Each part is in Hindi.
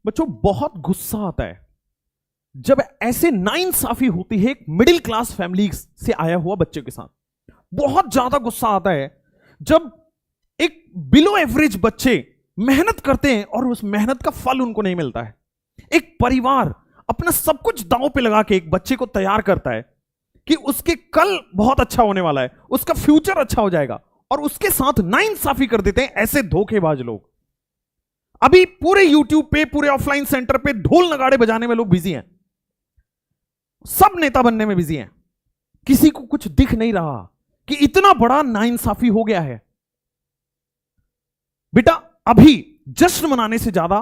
बच्चों बहुत गुस्सा आता है जब ऐसे नाइंसाफी होती है एक मिडिल क्लास फैमिली से आया हुआ बच्चे के साथ। बहुत ज्यादा गुस्सा आता है जब एक बिलो एवरेज बच्चे मेहनत करते हैं और उस मेहनत का फल उनको नहीं मिलता है। एक परिवार अपना सब कुछ दांव पे लगा के एक बच्चे को तैयार करता है कि उसके कल बहुत अच्छा होने वाला है, उसका फ्यूचर अच्छा हो जाएगा, और उसके साथ नाइंसाफी कर देते हैं ऐसे धोखेबाज लोग। अभी पूरे यूट्यूब पे, पूरे ऑफलाइन सेंटर पे ढोल नगाड़े बजाने में लोग बिजी हैं, सब नेता बनने में बिजी हैं। किसी को कुछ दिख नहीं रहा कि इतना बड़ा नाइंसाफी हो गया है। बेटा अभी जश्न मनाने से ज्यादा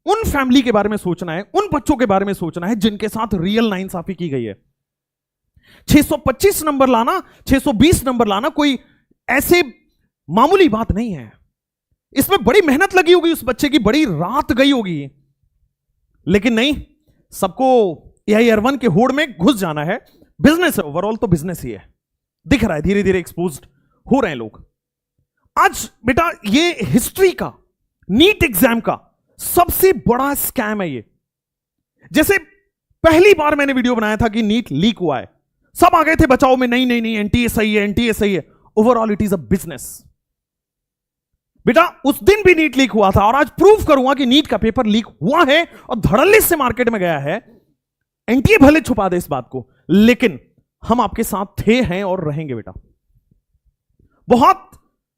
उन फैमिली के बारे में सोचना है, उन बच्चों के बारे में सोचना है जिनके साथ रियल नाइंसाफी की गई है। 625 नंबर लाना, 620 नंबर लाना कोई ऐसे मामूली बात नहीं है। इसमें बड़ी मेहनत लगी होगी, उस बच्चे की बड़ी रात गई होगी, लेकिन नहीं, सबको AIR 1 के होड़ में घुस जाना है। बिजनेस है, ओवरऑल तो बिजनेस ही है। दिख रहा है धीरे धीरे एक्सपोज्ड हो रहे हैं लोग। आज बेटा ये हिस्ट्री का, नीट एग्जाम का सबसे बड़ा स्कैम है ये। जैसे पहली बार मैंने वीडियो बनाया था कि नीट लीक हुआ है, सब आ गए थे बचाओ में, नहीं नहीं नहीं NTA सही है, NTA सही है। Overall it is a business. बेटा उस दिन भी नीट लीक हुआ था और आज प्रूव करूंगा कि नीट का पेपर लीक हुआ है और धड़ल्ले से मार्केट में गया है। NTA भले छुपा दे इस बात को, लेकिन हम आपके साथ थे, हैं और रहेंगे। बेटा बहुत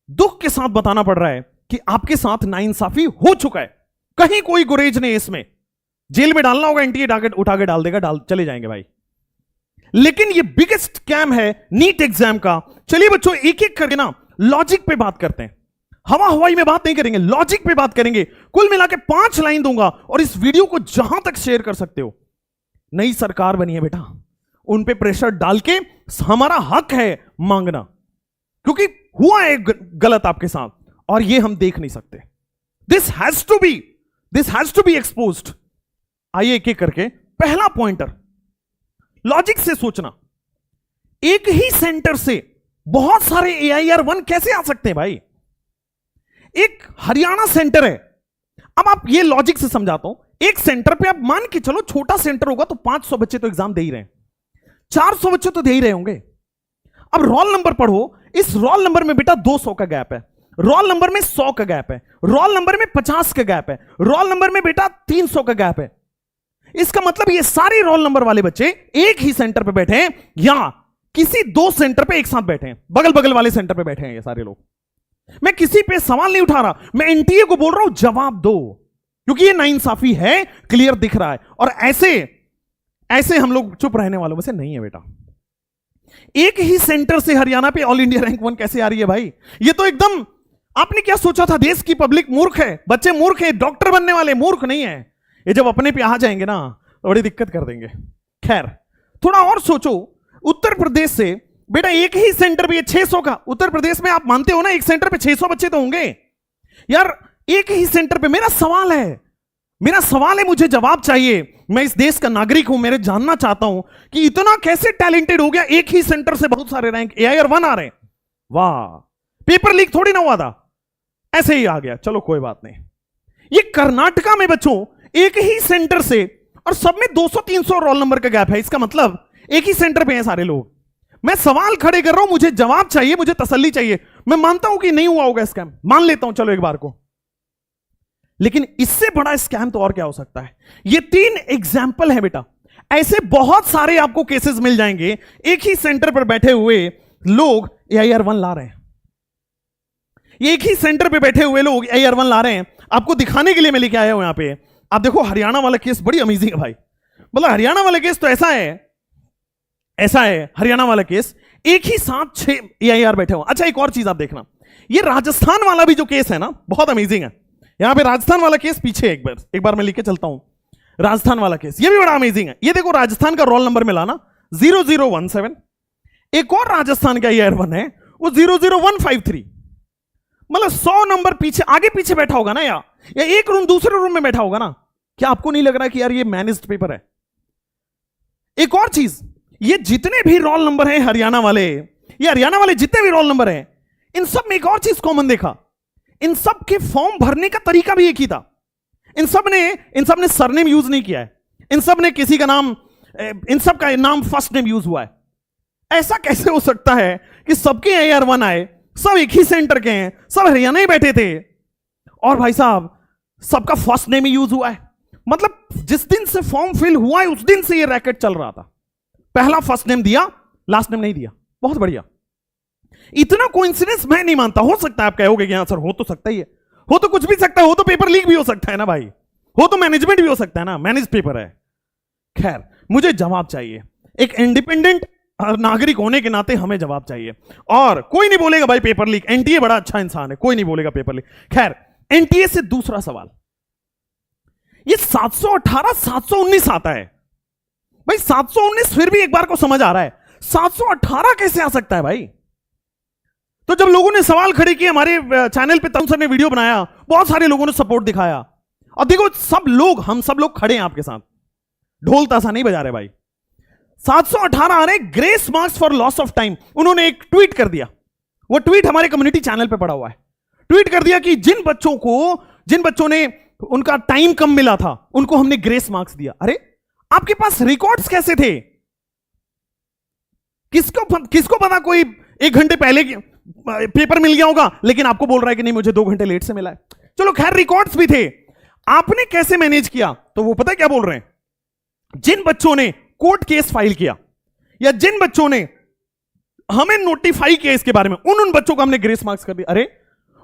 दुख के साथ बताना पड़ रहा है कि आपके साथ नाइंसाफी हो चुका है। कहीं कोई गुरेज नहीं, इसमें जेल में डालना होगा, NTA उठा के डाल देगा, चले जाएंगे भाई। लेकिन ये बिगेस्ट स्कैम है नीट एग्जाम का। चलिए बच्चों एक एक करके ना लॉजिक पे बात करते हैं। हवा हवाई में बात नहीं करेंगे, लॉजिक पे बात करेंगे। कुल मिला के 5 लाइन दूंगा और इस वीडियो को जहां तक शेयर कर सकते हो। नई सरकार बनी है बेटा, उन पे प्रेशर डाल के हमारा हक है मांगना, क्योंकि हुआ है गलत आपके साथ और ये हम देख नहीं सकते। This has to be exposed. आइए एक एक करके। पहला पॉइंटर, लॉजिक से सोचना। एक ही सेंटर से बहुत सारे AIR 1 कैसे आ सकते हैं भाई? एक हरियाणा सेंटर है। अब आप ये लॉजिक से समझाता हूं। एक सेंटर पे आप मान के चलो, छोटा सेंटर होगा तो 500 बच्चे तो एग्जाम दे ही रहे हैं, 400 बच्चे तो दे ही रहे होंगे। अब रोल नंबर पढ़ो, इस रोल नंबर में बेटा 200 का गैप है, रोल नंबर में 100 का गैप है, रोल नंबर में 50 का गैप है, रोल नंबर में बेटा 300 का गैप है। इसका मतलब ये सारे रोल नंबर वाले बच्चे एक ही सेंटर पे बैठे हैं या किसी 2 सेंटर पे एक साथ बैठे हैं, बगल बगल वाले सेंटर पे बैठे हैं ये सारे लोग। मैं किसी पे सवाल नहीं उठा रहा, मैं NTA को बोल रहा हूं जवाब दो, क्योंकि ये नाइंसाफी है, क्लियर दिख रहा है। और ऐसे हम लोग चुप रहने वालों में से नहीं है बेटा। एक ही सेंटर से हरियाणा पे ऑल इंडिया रैंक 1 कैसे आ रही है भाई? ये तो एकदम, आपने क्या सोचा था? देश की पब्लिक मूर्ख है, बच्चे मूर्ख है, डॉक्टर बनने वाले मूर्ख नहीं है। ये जब अपने पे आ जाएंगे ना तो बड़ी दिक्कत कर देंगे। खैर थोड़ा और सोचो। उत्तर प्रदेश से बेटा एक ही सेंटर पे 600 का, उत्तर प्रदेश में आप मानते हो ना एक सेंटर पे 600 बच्चे तो होंगे यार, एक ही सेंटर पे। मेरा सवाल है, मुझे जवाब चाहिए। मैं इस देश का नागरिक हूं, मेरे जानना चाहता हूं कि इतना कैसे टैलेंटेड हो गया, एक ही सेंटर से बहुत सारे रैंक AIR 1 आ रहे हैं। वाह, पेपर लीक थोड़ी ना हुआ था, ऐसे ही आ गया। चलो कोई बात नहीं। ये कर्नाटका में बच्चों एक ही सेंटर से और सब में 200-300 रोल नंबर का गैप है। इसका मतलब एक ही सेंटर पे हैं सारे लोग। मैं सवाल खड़े कर रहा हूं, मुझे जवाब चाहिए, मुझे तसल्ली चाहिए। मैं मानता हूं कि नहीं हुआ होगा स्कैम, मान लेता हूं चलो एक बार को, लेकिन इससे बड़ा स्कैम तो और क्या हो सकता है? ये 3 एग्जाम्पल है बेटा। ऐसे बहुत सारे आपको केसेस मिल जाएंगे, एक ही सेंटर पर बैठे हुए लोग AIR 1 ला रहे हैं। एक ही सेंटर पे बैठे हुए लोग AIR 1 ला रहे हैं। आपको दिखाने के लिए मैं लेके आया हूं यहां पे। आप देखो हरियाणा वाला केस बड़ी अमेजिंग है भाई। मतलब हरियाणा वाला केस तो ऐसा है हरियाणा वाला केस, एक ही साथ 6 AIR बैठे हो। अच्छा एक और चीज आप देखना, ये राजस्थान वाला भी जो केस है ना बहुत अमेजिंग है। यहां पे राजस्थान वाला केस पीछे एक बार मैं लेके चलता हूं। राजस्थान वाला केस ये भी बड़ा अमेजिंग है। ये देखो राजस्थान का रोल नंबर मिला ना 0017। एक और राजस्थान का AIR 1 है वो 00153। मतलब 100 नंबर पीछे आगे पीछे बैठा होगा ना, या एक रूम दूसरे रूम में बैठा होगा ना। क्या आपको नहीं लग रहा कि यार ये मैनेज्ड पेपर है? एक और चीज, ये जितने भी रोल नंबर हैं हरियाणा वाले, ये हरियाणा वाले जितने भी रोल नंबर हैं, इन सब में एक और चीज कॉमन देखा, इन सब के फॉर्म भरने का तरीका भी एक ही था। इन सब ने सरनेम यूज नहीं किया है, इन सब ने किसी का नाम, इन सब का नाम फर्स्ट नेम यूज हुआ है। ऐसा कैसे हो सकता है कि सबके AR1 आए, सब एक ही सेंटर के हैं, सब हरियाणा ही बैठे थे, और भाई साहब सबका फर्स्ट नेम ही यूज हुआ है। मतलब जिस दिन से फॉर्म फिल हुआ है उस दिन से ये रैकेट चल रहा था। पहला फर्स्ट नेम दिया, लास्ट नेम नहीं दिया। बहुत बढ़िया। इतना कोइंसिडेंस मैं नहीं मानता। हो सकता है आप कहोगे कि हाँ सर हो तो सकता ही है, हो तो कुछ भी सकता है, हो तो पेपर लीक भी हो सकता है ना भाई, हो तो मैनेजमेंट भी हो सकता है ना, मैनेज पेपर है। खैर मुझे जवाब चाहिए, एक इंडिपेंडेंट नागरिक होने के नाते हमें जवाब चाहिए। और कोई नहीं बोलेगा भाई पेपर लीक, एनटीए बड़ा अच्छा इंसान है, कोई नहीं बोलेगा पेपर लीक। खैर एनटीए से दूसरा सवाल, ये 718 719 आता है भाई, 719 फिर भी एक बार को समझ आ रहा है, 718 कैसे आ सकता है भाई? तो जब लोगों ने सवाल खड़े किए, हमारे चैनल पे तरुण सर ने वीडियो बनाया, बहुत सारे लोगों ने सपोर्ट दिखाया, और देखो सब लोग, हम सब लोग खड़े हैं आपके साथ, ढोल ताशा नहीं बजा रहे भाई। 718 आ रहे, grace marks for loss of time. उन्होंने एक ट्वीट कर दिया, वो ट्वीट हमारे कम्युनिटी चैनल पे पड़ा हुआ है। ट्वीट कर दिया कि जिन बच्चों ने उनका टाइम कम मिला था उनको हमने ग्रेस मार्क्स दिया। अरे आपके पास रिकॉर्ड्स कैसे थे? किसको पता, कोई 1 घंटे पहले पेपर मिल गया होगा, लेकिन आपको बोल रहा है कि नहीं मुझे 2 घंटे लेट से मिला है। चलो खैर रिकॉर्ड्स भी थे, आपने कैसे मैनेज किया? तो वो पता क्या बोल रहे हैं, जिन बच्चों ने कोर्ट केस फाइल किया या जिन बच्चों ने हमें नोटिफाई किया इसके बारे में, उन बच्चों को हमने ग्रेस मार्क्स कर दिया। अरे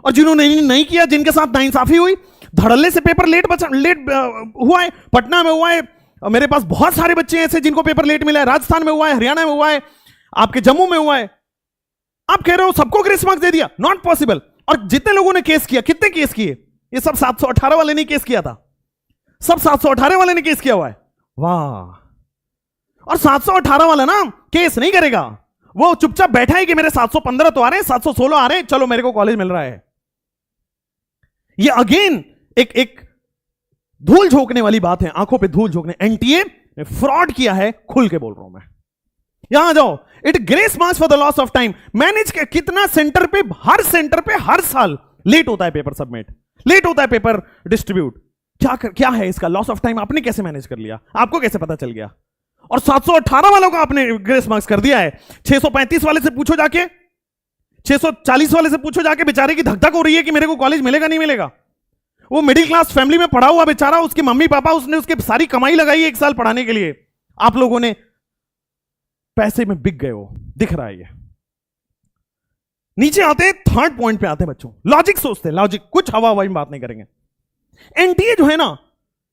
और जिन्होंने नहीं किया, जिनके साथ नाइंसाफी हुई, धड़ल्ले से पेपर लेट हुआ है, पटना में हुआ है, मेरे पास बहुत सारे बच्चे ऐसे जिनको पेपर लेट मिला है, राजस्थान में हुआ है, हरियाणा में हुआ है, आपके जम्मू में हुआ है, आप कह रहे हो सबको ग्रेस मार्क्स दे दिया? Not possible. और जितने लोगों ने केस किया, कितने केस किए? ये सब 718 वाले ने केस किया था, सब 718 वाले ने केस किया हुआ है। वाह। और 718 वाला ना केस नहीं करेगा, वो चुपचाप बैठा है कि मेरे 715 तो आ रहे हैं, 716 आ रहे हैं, चलो मेरे को कॉलेज मिल रहा है। ये अगेन एक धूल झोंकने वाली बात है, आंखों पे धूल झोंकने। एनटीए ने फ्रॉड किया है, खुल के बोल रहा हूं मैं। यहां जाओ, it grace marks for the loss of time. Manage के कितना सेंटर पे हर साल लेट होता है पेपर सबमिट, लेट होता है पेपर डिस्ट्रीब्यूट। क्या है इसका लॉस ऑफ टाइम? आपने कैसे मैनेज कर लिया? आपको कैसे पता चल गया? और 718 वालों का आपने ग्रेस मार्क्स कर दिया है। 635 वाले से पूछो जाके, 640 वाले से पूछो जाके, बेचारे की धक धक हो रही है कि मेरे को कॉलेज मिलेगा नहीं मिलेगा। वो मिडिल क्लास फैमिली में पढ़ा हुआ बेचारा, उसके मम्मी पापा, उसने उसके सारी कमाई लगाई है 1 साल पढ़ाने के लिए। आप लोगों ने पैसे में बिक गए हो, दिख रहा है ये। नीचे आते हैं, थर्ड पॉइंट पे आते हैं बच्चों, लॉजिक सोचते हैं, लॉजिक, कुछ हवा हवाई बात नहीं करेंगे। एनटीए जो है ना,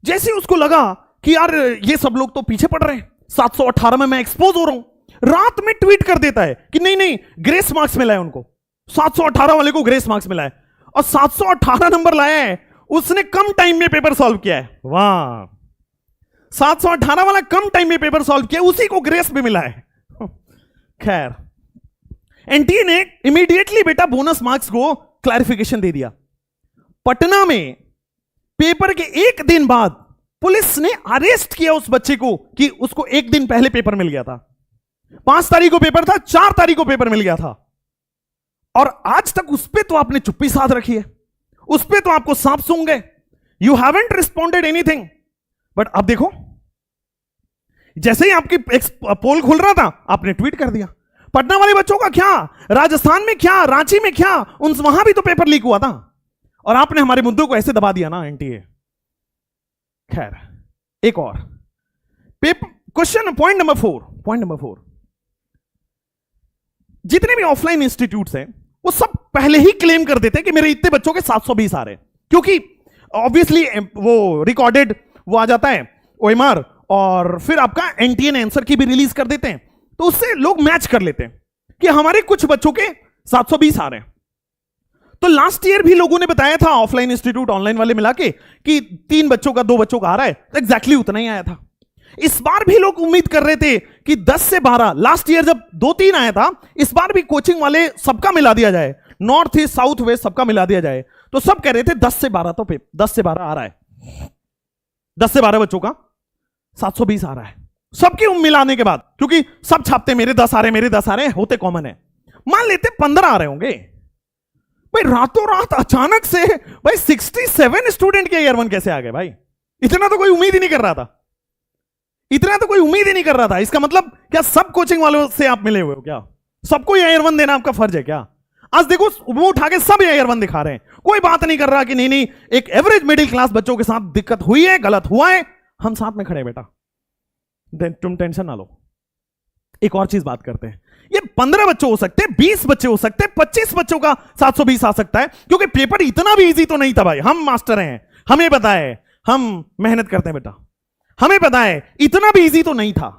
जैसे उसको लगा कि यार ये सब लोग तो पीछे पड़ रहे हैं, 718 में मैं एक्सपोज हो रहा हूं, रात में ट्वीट कर देता है कि नहीं ग्रेस मार्क्स मिला है उनको, 718 वाले को ग्रेस मार्क्स मिला है, और 718 नंबर लाया है उसने, कम टाइम में पेपर सॉल्व किया है। वाह, 718 वाला कम टाइम में पेपर सॉल्व किया, उसी को ग्रेस भी मिला है। खैर एनटीए ने इमीडिएटली बेटा बोनस मार्क्स को क्लैरिफिकेशन दे दिया। पटना में पेपर के 1 दिन बाद पुलिस ने अरेस्ट किया उस बच्चे को कि उसको 1 दिन पहले पेपर मिल गया था। 5 तारीख को पेपर था, 4 तारीख को पेपर मिल गया था, और आज तक उस पर तो आपने चुप्पी साध रखी है, उस पर तो आपको सांप सूंघ गए, you haven't responded anything. But अब देखो, जैसे ही आपकी पोल खुल रहा था आपने ट्वीट कर दिया। पटना वाले बच्चों का क्या, राजस्थान में क्या, रांची में क्या, वहां भी तो पेपर लीक हुआ था, और आपने हमारे मुद्दों को ऐसे दबा दिया ना एनटीए। खैर एक और क्वेश्चन, पॉइंट नंबर 4, जितने भी ऑफलाइन इंस्टीट्यूट्स हैं वो सब पहले ही क्लेम कर देते हैं कि मेरे इतने बच्चों के 720 आ रहे हैं, क्योंकि ऑब्वियसली वो रिकॉर्डेड वो आ जाता है ओएमआर, और फिर आपका एनटीए ने आंसर की भी रिलीज कर देते हैं, तो उससे लोग मैच कर लेते हैं कि हमारे कुछ बच्चों के 720 आ रहे हैं। तो लास्ट ईयर भी लोगों ने बताया था, ऑफलाइन इंस्टीट्यूट ऑनलाइन वाले मिला के, कि 3 बच्चों का 2 बच्चों का आ रहा है, तो एग्जैक्टली उतना ही आया था। इस बार भी लोग उम्मीद कर रहे थे कि 10 से 12, लास्ट ईयर जब 2-3 आया था, इस बार भी कोचिंग वाले सबका मिला दिया जाए, नॉर्थ ईस्ट साउथ वेस्ट सबका मिला दिया जाए। तो सब कह रहे थे 10 से 12 तो 10 से 12 आ रहा है, 10 से 12 बच्चों का 720 आ रहा है। सबके मिलाने के बाद, क्योंकि सब छापते मेरे 10 आ रहे, मेरे 10 आ रहे, होते कॉमन है, मान लेते 15 आ रहे होंगे, भाई रातों रात अचानक से भाई 67 स्टूडेंट के ईयर 1 कैसे आ गए भाई? इतना तो कोई उम्मीद ही नहीं कर रहा था, इतना तो कोई उम्मीद ही नहीं कर रहा था। इसका मतलब क्या सब कोचिंग वालों से आप मिले हुए हो क्या? सबको ईयर 1 देना आपका फर्ज है क्या? आज देखो वो उठा के सब ईयर 1 दिखा रहे हैं, कोई बात नहीं कर रहा कि नहीं नहीं एक एवरेज मिडिल क्लास बच्चों के साथ दिक्कत हुई है, गलत हुआ है, हम साथ में खड़े हैं बेटा, तुम टेंशन ना लो। एक और चीज बात करते हैं, ये 15 बच्चे हो सकते हैं, 20 बच्चे हो सकते हैं, 25 बच्चों का 720 आ सकता है, क्योंकि पेपर इतना भी इजी तो नहीं था भाई। हम मास्टर हैं, हमें पता है, हम मेहनत करते हैं बेटा, हमें पता है इतना भी इजी तो नहीं था।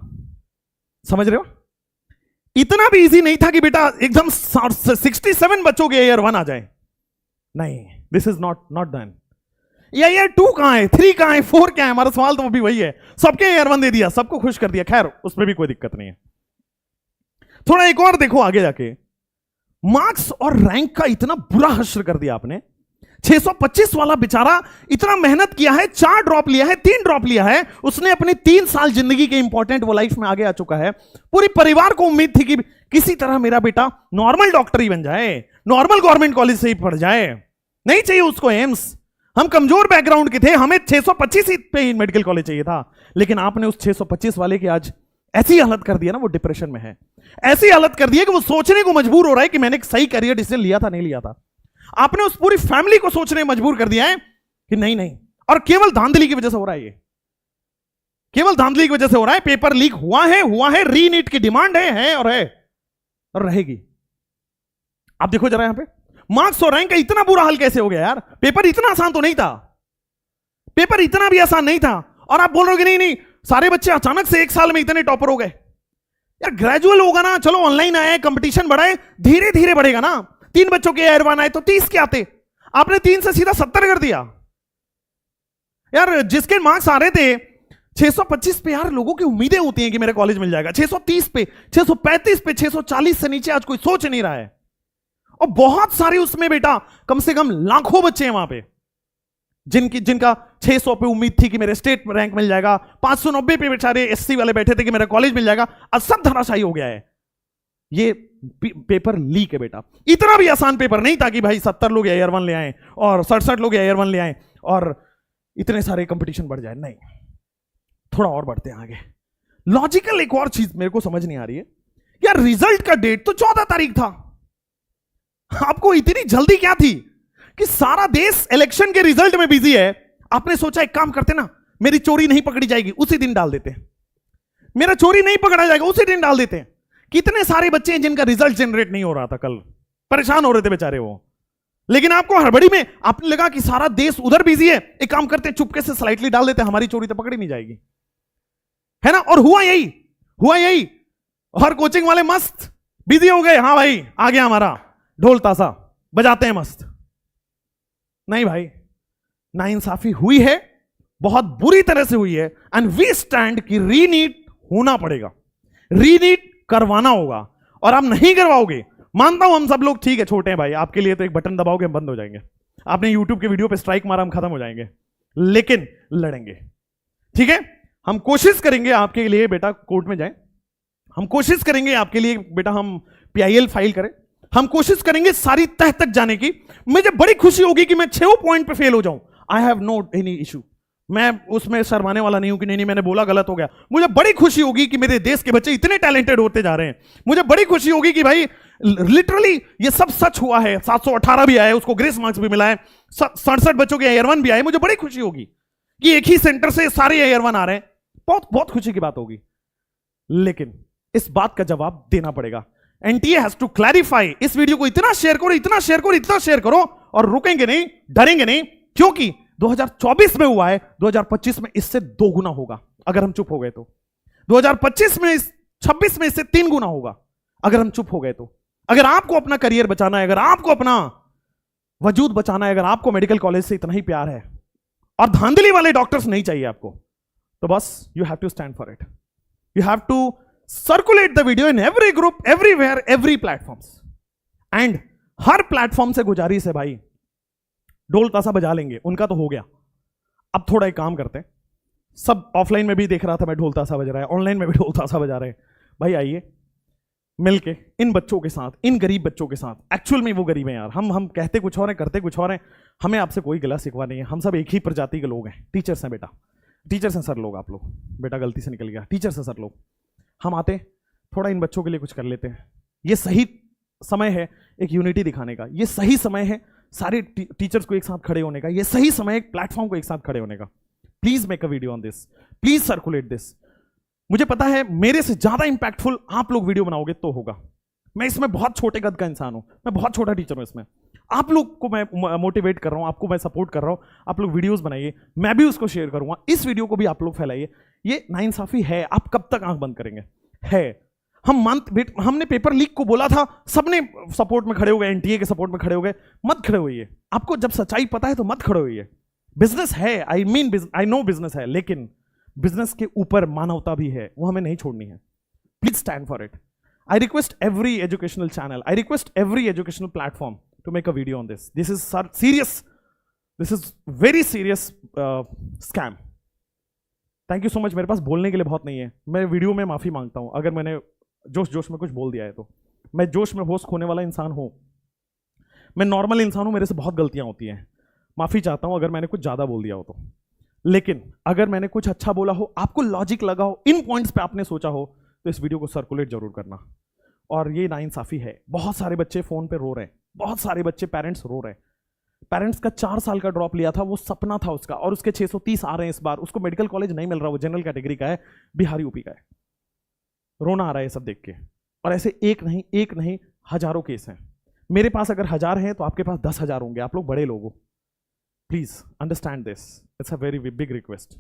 समझ रहे हो? इतना भी इजी नहीं था कि बेटा एकदम 67 बच्चों के ईयर 1 आ जाए। नहीं, this is not done. Year 2 कहां है, 3 कहां है, 4 क्या है? हमारा सवाल तो भी वही है। सबके ईयर 1 दे दिया, सबको खुश कर दिया, खैर उसमें भी कोई दिक्कत नहीं है। थोड़ा एक और देखो आगे जाके, मार्क्स और रैंक का इतना बुरा हश्र कर दिया आपने। 625 वाला बेचारा इतना मेहनत किया है, 4 ड्रॉप लिया है, 3 ड्रॉप लिया है, उसने अपने 3 साल जिंदगी के इंपॉर्टेंट वो लाइफ में आगे आ चुका है। पूरी परिवार को उम्मीद थी कि किसी तरह मेरा बेटा नॉर्मल डॉक्टर ही बन जाए, नॉर्मल गवर्नमेंट कॉलेज से ही पढ़ जाए, नहीं चाहिए उसको एम्स। हम कमजोर बैकग्राउंड के थे, हमें 625 ही पे मेडिकल कॉलेज चाहिए था, लेकिन आपने उस 625 वाले की आज ऐसी हालत कर दिया ना, वो डिप्रेशन में है, ऐसी हालत कर दी है कि वो सोचने को मजबूर हो रहा है कि मैंने एक सही करियर डिसीजन लिया था नहीं लिया था। आपने उस पूरी फैमिली को सोचने मजबूर कर दिया है कि नहीं नहीं, और केवल धांधली की वजह से हो रहा है, ये केवल धांधली की वजह से हो रहा है। पेपर लीक हुआ है, रीनीट की डिमांड है और रहेगी। आप देखो जरा यहां पे मार्क्स और रैंक का इतना बुरा हाल कैसे हो गया यार? पेपर इतना आसान तो नहीं था, पेपर इतना भी आसान नहीं था, और आप बोल रहे हो कि नहीं नहीं सारे बच्चे अचानक से एक साल में इतने टॉपर हो गए। यार ग्रेजुअल होगा ना, चलो ऑनलाइन आया, कंपटीशन बढ़ा है, धीरे धीरे बढ़ेगा ना। 3 बच्चों के ईयर 1 आए तो 30 के आते, आपने 3 से सीधा 70 कर दिया। यार जिसके मार्क्स आ रहे थे 625 पे, यार लोगों की उम्मीदें होती हैं कि मेरे कॉलेज मिल जाएगा, 630 पे, 635 पे, 640 से नीचे आज कोई सोच नहीं रहा है। और बहुत सारे उसमें बेटा कम से कम लाखों बच्चे हैं वहां पे जिनका 600 पे उम्मीद थी कि मेरे स्टेट रैंक मिल जाएगा, 590 पे बेचारे एससी वाले बैठे थे कि मेरा कॉलेज मिल जाएगा। अब सब धराशायी हो गया है। ये पेपर लीक है बेटा, इतना भी आसान पेपर नहीं था कि भाई 70 लोग ईयर 1 ले आए और 67 लोग ईयर 1 ले आए और इतने सारे कंपटीशन बढ़ जाए। नहीं, थोड़ा और बढ़ते हैं आगे। लॉजिकल एक और चीज मेरे को समझ नहीं आ रही है, यार रिजल्ट का डेट तो 14 तारीख था, आपको इतनी जल्दी क्या थी कि सारा देश इलेक्शन के रिजल्ट में बिजी है। आपने सोचा एक काम करते ना, मेरी चोरी नहीं पकड़ी जाएगी उसी दिन डाल देते हैं, मेरा चोरी नहीं पकड़ा जाएगा उसी दिन डाल देते हैं। कितने सारे बच्चे हैं जिनका रिजल्ट जनरेट नहीं हो रहा था, कल परेशान हो रहे थे बेचारे वो, लेकिन आपको हड़बड़ी में आपने लगा कि सारा देश उधर बिजी है, एक काम करते हैं चुपके से स्लाइटली डाल देते हैं, हमारी चोरी तो पकड़ी नहीं जाएगी, है ना। और हुआ यही, और कोचिंग वाले मस्त बिजी हो गए, हाँ भाई आ गया हमारा ढोल ताशा बजाते हैं मस्त। नहीं भाई, नाइंसाफी हुई है, बहुत बुरी तरह से हुई है, एंड वी स्टैंड कि रीनीट होना पड़ेगा, रीनीट करवाना होगा। और आप नहीं करवाओगे, मानता हूं हम सब लोग ठीक है छोटे हैं भाई, आपके लिए तो एक बटन दबाओगे हम बंद हो जाएंगे, आपने यूट्यूब के वीडियो पे स्ट्राइक मारा हम खत्म हो जाएंगे, लेकिन लड़ेंगे, ठीक है। हम कोशिश करेंगे आपके लिए बेटा कोर्ट में जाए, हम कोशिश करेंगे आपके लिए बेटा हम PIL फाइल करें, हम कोशिश करेंगे सारी तह तक जाने की। मुझे बड़ी खुशी होगी कि मैं 6 पॉइंट पे फेल हो जाऊं, I have no any issue, मैं उसमें शर्माने वाला नहीं हूं कि नहीं मैंने बोला गलत हो गया। मुझे बड़ी खुशी होगी कि मेरे देश के बच्चे इतने टैलेंटेड होते जा रहे हैं, मुझे बड़ी खुशी होगी कि भाई लिटरली ये सब सच हुआ है, 718 भी आए, उसको ग्रेस मार्क्स भी मिला है, 67 बच्चों के ईयर 1 भी आए। मुझे बड़ी खुशी होगी कि एक ही सेंटर से सारे ईयर 1 आ रहे हैं, बहुत बहुत खुशी की बात होगी, लेकिन इस बात का जवाब देना पड़ेगा। NTA has to clarify. इस वीडियो को इतना शेयर करो, इतना शेयर करो, इतना शेयर करो, और रुकेंगे नहीं, डरेंगे नहीं, क्योंकि 2024 में हुआ है, 2025 में इससे 2 गुना होगा अगर हम चुप हो गए तो, 2025 में 26 में इससे 3 गुना होगा अगर हम चुप हो गए तो। अगर आपको अपना करियर बचाना है, अगर आपको अपना वजूद बचाना है, अगर आपको मेडिकल कॉलेज से इतना ही प्यार है और धांधली वाले डॉक्टर्स नहीं चाहिए आपको, तो बस you have to stand for it, you have to circulate the video in every group, everywhere, every platforms, and हर प्लेटफॉर्म से गुजारिश है भाई, ढोल ताशा बजा लेंगे, उनका तो हो गया, अब थोड़ा एक काम करते हैं, सब ऑफलाइन में भी देख रहा था मैं ढोल ताशा बज रहा है, ऑनलाइन में भी ढोल ताशा बजा रहे हैं, भाई आइए मिलके इन बच्चों के साथ, इन गरीब बच्चों के साथ, एक्चुअल में वो गरीब हैं यार, हम कहते कुछ और हैं, करते कुछ और हैं, हमें आपसे कोई गिला शिकवा नहीं है, हम सब एक ही प्रजाति के लोग हैं, टीचर्स हैं बेटा, टीचर्स हैं सर लोग, आप लोग, बेटा गलती से निकल गया, टीचर्स हैं सर लोग, हम आते थोड़ा इन बच्चों के लिए कुछ कर लेते हैं, ये सही समय है एक यूनिटी दिखाने का, ये सही समय है सारे टीचर्स को एक साथ खड़े होने का, ये सही समय है एक प्लेटफॉर्म को एक साथ खड़े होने का। Please make a video on this, please circulate this. मुझे पता है मेरे से ज्यादा इंपैक्टफुल आप लोग वीडियो बनाओगे तो होगा। मैं इसमें बहुत छोटे कद का इंसान हूं, मैं बहुत छोटा टीचर हूं इसमें, आप लोग को मैं मोटिवेट कर रहा हूं, आपको मैं सपोर्ट कर रहा हूं, आप लोग वीडियोस बनाइए, मैं भी उसको शेयर करूंगा, इस वीडियो को भी आप लोग फैलाइए। ये नाइंसाफी है, आप कब तक आंख बंद करेंगे? है, हमने पेपर लीक को बोला था, सबने सपोर्ट में खड़े हो गए, एनटीए के सपोर्ट में खड़े हो गए, मत खड़े होइए। आपको जब सच्चाई पता है तो मत खड़े होइए। बिजनेस है, आई नो बिजनेस है, लेकिन बिजनेस के ऊपर मानवता भी है, वो हमें नहीं छोड़नी है। Please stand for it. I request every educational channel, I request every educational platform to make a video on this. This is serious, this is very serious scam. Thank you so much। मेरे पास बोलने के लिए बहुत नहीं है, मैं वीडियो में माफ़ी मांगता हूँ अगर मैंने जोश में कुछ बोल दिया है तो। मैं जोश में होश खोने वाला इंसान हूँ, मैं नॉर्मल इंसान हूँ, मेरे से बहुत गलतियाँ होती हैं, माफ़ी चाहता हूँ अगर मैंने कुछ ज़्यादा बोल दिया हो तो। लेकिन अगर मैंने कुछ अच्छा बोला हो, आपको लॉजिक लगा हो, इन पॉइंट्स पे आपने सोचा हो, तो इस वीडियो को सर्कुलेट जरूर करना। और ये नाइंसाफी है, बहुत सारे बच्चे फोन पे रो रहे हैं, बहुत सारे बच्चे पेरेंट्स रो रहे हैं। पेरेंट्स का 4 साल का ड्रॉप लिया था, वो सपना था उसका, और उसके 630 आ रहे हैं इस बार, उसको मेडिकल कॉलेज नहीं मिल रहा, वो जनरल कैटेगरी का है, बिहार यूपी का है। रोना आ रहा है सब देख के। और ऐसे एक नहीं हजारों केस हैं। मेरे पास अगर 1000 हैं तो आपके पास 10,000 होंगे, आप लोग बड़े लोग हो। Please understand this, it's a very big request.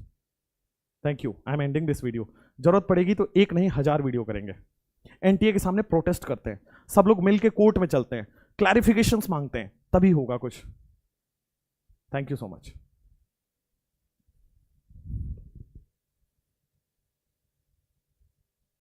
Thank you, I am ending this video. जरूरत पड़ेगी तो 1 नहीं 1000 वीडियो करेंगे। एनटीए के सामने प्रोटेस्ट करते हैं, सब लोग मिलके कोर्ट में चलते हैं, क्लैरिफिकेशंस मांगते हैं, तभी होगा कुछ। Thank you so much.